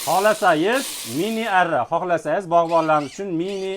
xohlasangiz mini arra, xohlasangiz bog'bonlarimiz uchun mini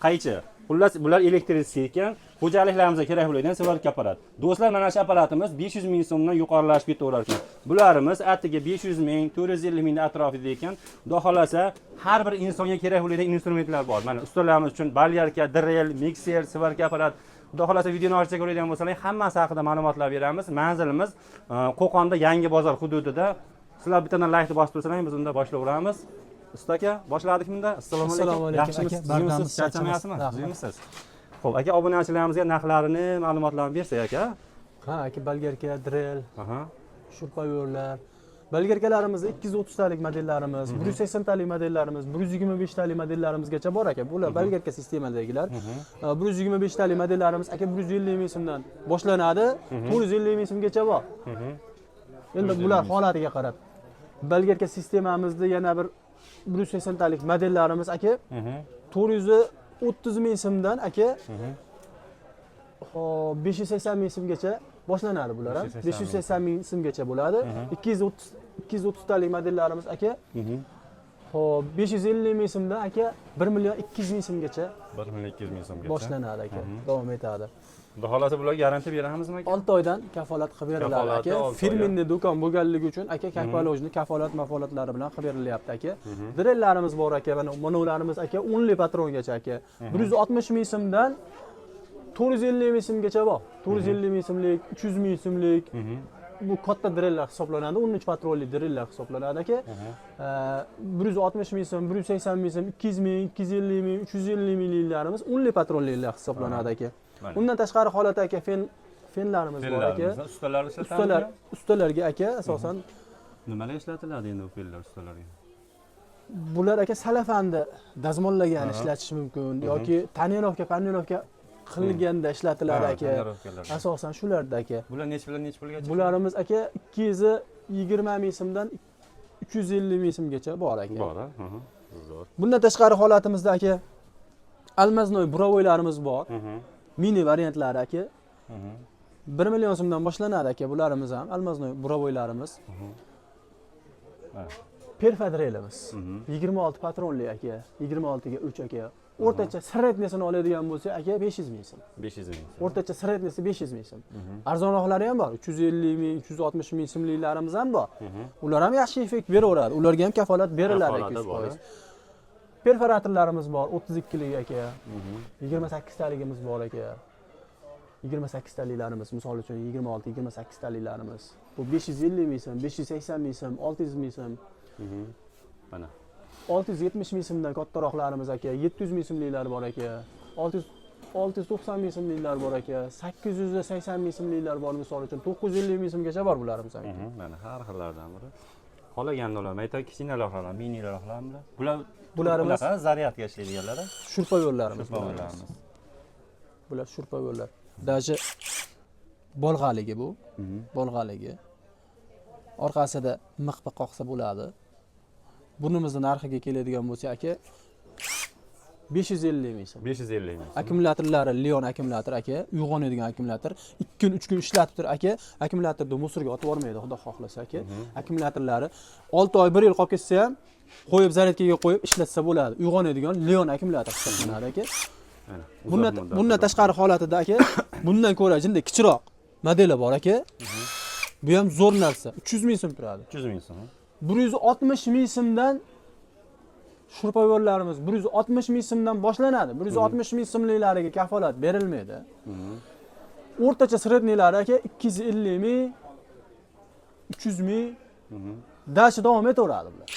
qaychi. Xullas bular elektrik ekan, xo'jaliklarimizga kerak bo'ladigan svarka apparat. Do'stlar, mana shu apparatimiz 500 ming so'mdan yuqorilashib ketaverar ekan. Bularimiz atiga 500 ming, 450 ming atrofida ekan. Xudo xolasa har bir insonga kerak bo'ladigan instrumentlar bor. Mana ustalarimiz uchun balyarka, drill, mikser, svarka apparat. Xudo xolasa videoni orqaga ko'radigan bo'lsangiz, hammasi haqida ma'lumotlar beramiz. Manzilimiz Qo'qonda Yangi bozor hududida. Sizlar bittadan like bosib tursangiz, biz unda boshlayveramiz. Usta aka, boshladik bunda. Assalomu alaykum. Yaxshimisiz? Tuzimisiz? Charchamayapsizmi? Tuzimisiz? Xo'p, aka, obunachilarimizga narxlarini, ma'lumotlarni bersak aka. Ha, aka, balgarka, drill, shurpayorlar. Balgarkalarimizda 230 talik modellarimiz, 180 talik modellarimiz, 125 talik modellarimizgacha bor aka. Bular balgarka sistemadagilar. 125 talik modellarimiz aka 150 ming so'mdan boshlanadi, 450 ming so'mgacha bor. Endi bular holatiga qarab. Balgarka sistemamizda yana bir 180 talik modellarimiz aka 430 ming so'mdan aka 580 ming so'mgacha boshlanadi bular ham. 580 ming so'mgacha bo'ladi. 230 talik modellarimiz aka 550 ming so'mdan aka 1 million 200 ming so'mgacha 1 million 200 ming so'mgacha boshlanadi aka. Davom etadi. Xudo xolasa bularga garantiya beramizmi aka? 6 oydan kafolat qilib beriladi aka. Firmenniy do'kon bo'lganligi uchun aka kafolojni kafolatlari bilan qilib berilyapti aka. Drellarimiz bor aka, mana ularimiz aka 10 patrongacha aka. 160 ming so'mdan 450 ming so'mgacha bor. 450 ming so'mlik, 300 ming so'mlik bu katta drellar hisoblanadi. 13 patronli drellar hisoblanadi aka. 160 ming so'm, 180 ming so'm, 200 ming, 250 ming, 350 mingliklarimiz 10 patronlilar hisoblanadi aka. Undan tashqari holat aka fenlarimiz bor aka. Ustalarga aka asosan nimalar ishlatiladi endi bu fenlar ustalarga? Bular aka salafanda dazmollagan ishlatish mumkin yoki tonirovka qilganda ishlatiladi aka. Asosan shularda aka. Bular necha pulgacha? Bularimiz aka 220 ming so'mdan 350 ming so'mgacha bor aka. Bor, zo'r. Bundan tashqari holatimizda aka almaznoy burovoylarimiz bor. Mini variantlari aka. 1 million so'mdan boshlanadi aka bularimiz ham almaznoy burovoylarimiz. Perfadrelimiz 26 patronli aka, 26 ga 3 aka. O'rtacha srednesini oladigan bo'lsa aka 500 ming so'm. 500 ming. O'rtacha srednesi 500 ming so'm. Arzonroqlari ham bor, 350 ming, 360 ming so'mliklarimiz ham bor. Ular ham yaxshi effekt beraveradi. Ularga ham kafolat beriladi 200%. Perforatorlarimiz bor, 32 lik aka. 28 taligimiz bor aka. 28 taliklarimiz, misol uchun 26, 28 taliklarimiz. Bu 550 ming so'm, 580 ming so'm, 600 ming so'm. Mana 670 ming so'mdan kattaroqlarimiz aka, 700 ming so'mliklar bor aka. 690 ming so'mliklar bor aka, 880 ming so'mliklar bor misol uchun, 950 ming so'mgacha bor bularimiz aka. Mana har xillardan biri. Qolaganlar, ayta kichkinaroqlar, miniroqlarmi? Bularimiz zaryadga ishlaydiganlar, shurpayorlarimiz. Bular shurpayorlar. Daji bolg'aligi bu. Bolg'aligi. Orqasida miqpa qoqsa bo'ladi. Bunimizning narxiga keladigan bo'lsa aka 550 ming so'm. 550 ming. Akkumulyatorlari Leon akkumulyator aka, uyg'onadigan akkumulyator. 2 kun 3 kun ishlatib tur aka. Akkumulyatorni musorga otib yormaydi, xudo xohlasa aka. Akkumulyatorlari 6 oy 1 yil qolib ketsa ham qo'yib zaryadkaga qo'yib ishlatsa bo'ladi. Uyg'onadigan Leon akkumulyator hisoblanadi aka. Bundan tashqari holatida aka, bundan ko'ra jinda kichikroq modeli bor aka. Bu ham zo'r narsa. 300 ming so'm turadi. 300 ming so'm. 160 ming so'mdan shurpayorlarimiz 160 ming so'mdan boshlanadi. 160 ming so'mliklariga kafolat berilmaydi. O'rtacha sredniylari aka 250 ming, 300 ming dashi davom etaveradi bular.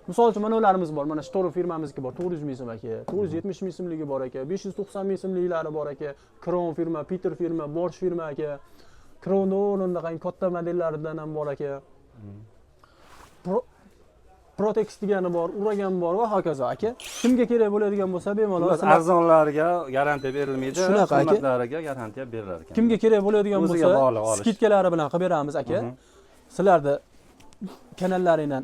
Misol uchun mana ularimiz bor. Mana Shtoru firmamizga bor. 400 ming so'm aka, 470 ming so'mligi bor aka, 590 ming so'mliklari bor aka. Crown firma, Peter firma, Bosch firma aka. Crown'ning katta modellaridan ham bor aka. Protex degani bor, uragan bor va hokazo aka. Kimga kerak bo'ladigan bo'lsa bemalol arzonlarga garantiya berilmaydi, qimmatlariga garantiya berilar ekan. Kimga kerak bo'ladigan bo'lsa skidkalari bilan qilib beramiz aka. Sizlarda kanallaringdan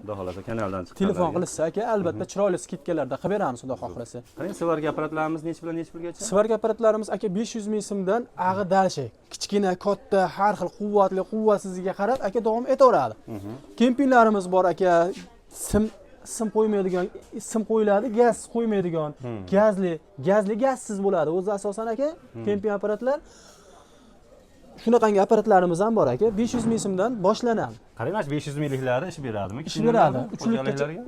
kanaldan chiqqan telefon qilsa aka, albatta chiroyli skidkalarda qilib beramiz, xudo xohlasa. Qarang, svarka apparatlarimiz necha pulgacha? Svarka apparatlarimiz aka 500 ming so'mdan ag'i dalshi, kichkina, katta, har xil quvvatli, quvvatsizligiga qarab aka davom etaveradi. Kempinglarimiz bor aka, sim sim qo'ymaydigan, sim qo'yiladi, gaz qo'ymaydigan, gazli gazsiz bo'ladi. O'zi asosan aka, kemping apparatlar shunaqangi apparatlarimiz ham bor aka, 500 ming so'mdan boshlanadi. Qarang, 500 mingliklari ish beradimi? Ish beradi.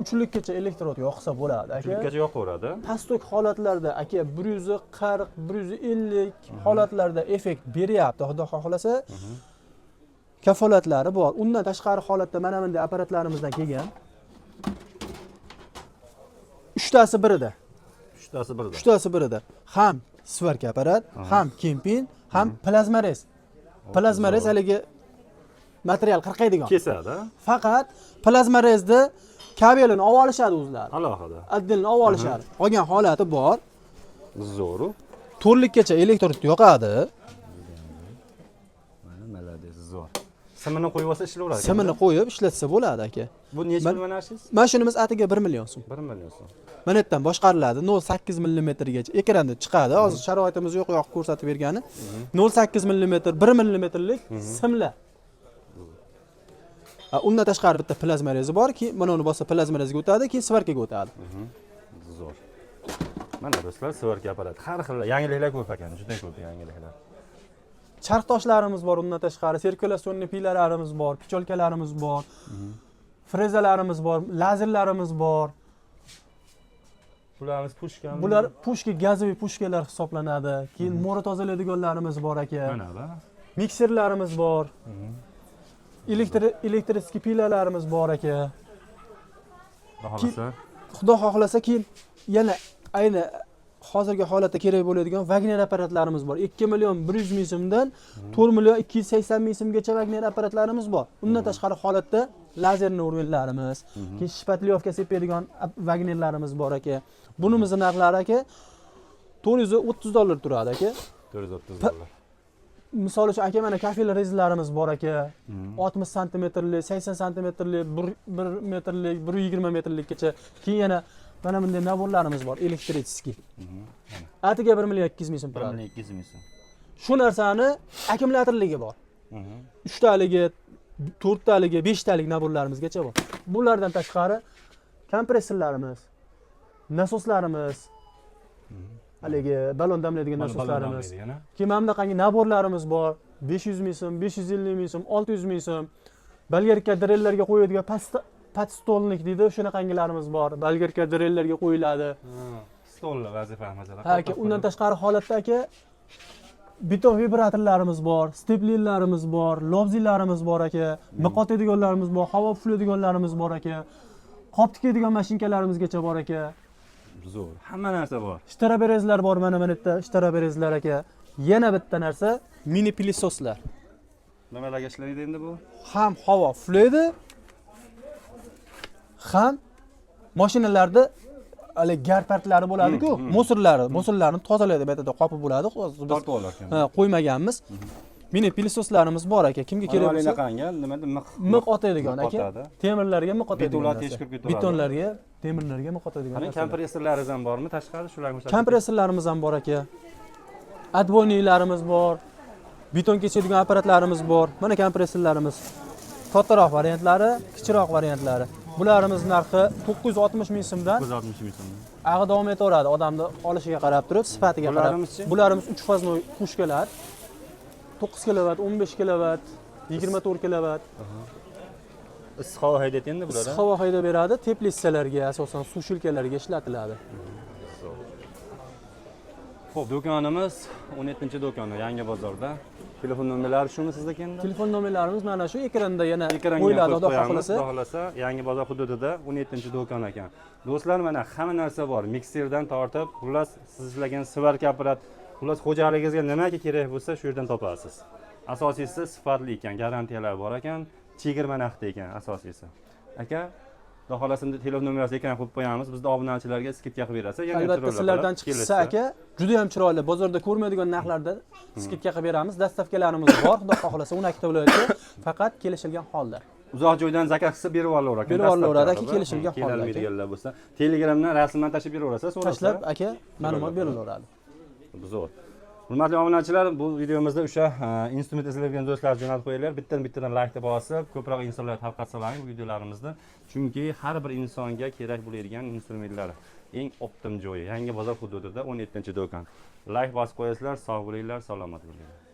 3 elektrod yoqsa bo'ladi aka. 3 yoqaveradi. Pastok holatlarda aka 140, 150 holatlarda effekt beryapti. Xudo xohlasa kafolatlari bor. Undan tashqari holatda mana bunday apparatlarimizdan kelgan. 3tasi birida. 3tasi birida. Ham svarka apparat, ham kemping, ham plazmarez. Plazmarez haligi material qirqaydigan. Kesadi. Faqat plazmarezni kabelini olib olishadi o'zlari. Alohida. Addilni olib olishadi. Qolgan holati bor. Zo'r. To'rtlikkacha elektrod yoqadi. Mana malades, zo'r. Simini qo'yib olsa ishlaveradi. Simini qo'yib ishlatsa bo'ladi aka. Bu necha pul manashingiz? Mashinamiz atiga 1 million so'm. 1 million so'm. Mana yerdan boshqariladi. 0.8 mm gacha ekranda chiqadi. Hozir sharoitimiz yo'q ko'rsatib bergani. 0.8 mm, 1 mmlik simlar. Undan tashqari bitta plazmarezi borki, mana uni bossa plazmarezga o'tadi, keyin svarkaga o'tadi. Zo'r. Mana do'stlar, svarka apparat. Har xil yangiliklar ko'p ekan, juda ko'p yangiliklar. Charx toshlarimiz bor, undan tashqari sirkulyatsion pilalarimiz bor, picholkalarimiz bor. Frezalarimiz bor, lazerlarimiz bor. Bularimiz pushkami? Bular pushka, gazoviy pushkalar hisoblanadi. Keyin mo'ri tozalaydiganlarimiz bor aka. Mana bu. Mikserlarimiz bor. Elektrический pilalarimiz bor aka. Xudo xohlasa keyin yana ayni hozirgi holatda kerak bo'ladigan Wagner apparatlarimiz bor. 2 million 100 ming so'mdan 4 million 280 ming so'mgacha Wagner apparatlarimiz bor. Undan tashqari holatda lazerni o'rganlarimiz, keyin shpatlyovka sepadigan Wagnerlarimiz bor aka. Bunimizni narxlari aka $430 turadi aka. $430. Misol uchun aka mana kafel rezlarimiz bor aka. 60 santimetrlik, 80 santimetrlik, 1 metrlik, 120 metrlikgacha. Keyin yana mana bunday naborlarimiz bor, elektriskiy. Atiga 1 million 200 ming so'm turadi. 1 million 200 ming so'm. Shu narsani akkumulyatorligi bor. 3 taligi, 4 taligi, 5 talik naborlarimizgacha bor. Bulardan tashqari kompressorlarimiz, nasoslarimiz, haligi ballon damlaydigan nasoslarimiz. Keyin mana bunaqangi naborlarimiz bor. 500 ming so'm, 550 ming so'm, 600 ming so'm. Bolgarka drellarga qo'yadigan podstolnik deydi, shunaqangilarimiz bor. Bolgarka drellarga qo'yiladi. Stolli vazifa masalan. Aka, undan tashqari holatda aka beton vibratorlarimiz bor, steplerlarimiz bor, lobzilarimiz bor aka, miqotadiganlarimiz bor, havo puflaydiganlarimiz bor aka. Qop tikadigan mashinalarimizgacha bor aka. Zo'r. Hamma narsa bor. Shtraberezlar bor mana bu yerda, shtraberezlar aka. Yana bitta narsa mini pilososlar. Nimalarga ishlaydi endi bu? Ham havo puflaydi, ham mashinalarda hali garpartlari bo'ladi-ku, musorlarni tozalaydi, bu yerda qopi bo'ladi. Hozir biz qo'ymaganmiz. Mini pilososlarimiz bor aka. Kimga kerak bo'lsa. Miq otadigan aka. Temirlarga miq otadigan. Betonlar teshib kirib ketaveradi. Betonlarga, temirlarga miq otadigan. Qani kompressorlaringiz ham bormi? Tashqari shularga o'xshab. Kompressorlarimiz ham bor aka. Advoniylarimiz bor. Beton kechadigan apparatlarimiz bor. Mana kompressorlarimiz. Kattaroq variantlari, kichikroq variantlari. Bularimiz narxi 960 ming so'mdan. 960 ming so'm. Ag'i davom etaveradi, odamni olishiga qarab turib, sifatiga qarab. Bularimiz 3 faznoy pushkalar. 9 kilovat, 15 kilovat, 24 kilovat. Issiq havo haydaydi endi bular. Issiq havo haydab beradi, teplitsalarga, asosan suv shilkalariga ishlatiladi. Xo'p, do'konimiz 17-do'koni, Yangi bozorda. Telefon nomerlari shumi sizda endi? Telefon nomerlarimiz mana shu ekranda yana qo'yiladi, xudo xohlasa. Xudo xohlasa, Yangi bozor hududida 17-do'kon ekan. Do'stlar, mana hamma narsa bor. Mikserdan tortib, xullas siz ishlagan svarka apparat, xullas xo'jaligingizga nimaga kerak bo'lsa, shu yerdan topasiz. Asosiysi sifatli ekan, garantiyalar bor ekan, chegirma narxda ekan asosiysi. Aka, xudo xohlasa telefon nomerasiga ekran qo'yib qo'yamiz. Bizda obunachilarga skidka qilib berasiz. Albatta, sizlardan chiqsa aka, juda ham chiroyli, bozorda ko'rmaydigan narxlarda skidka qilib beramiz. Dastavkalarimiz bor, xudo xohlasa 12 viloyatga faqat kelishilgan holda. Uzoq joydan zakaz qilsa berib olaveradi. Berib olaveradi aka, kelishilgan holda. Kelolmaydiganlar bo'lsa, Telegramdan rasmdan tashib beraverasiz, so'rasa. Tashlab aka, ma'lumot berilaveradi. Zo'r. Hurmatli obunachilar, bu videomizda o'sha instrument izlaydigan do'stlar jo'natib qo'yinglar. Bittadan like bosib, ko'proq insonlarga tarqatsalar bu videolarimizni. Chunki har bir insonga kerak bo'ladigan instrumentlar eng optim joyi Yangi bozor hududida 17-do'kon. Like bosib qo'yasizlar, sog' bo'linglar, salomat bo'linglar.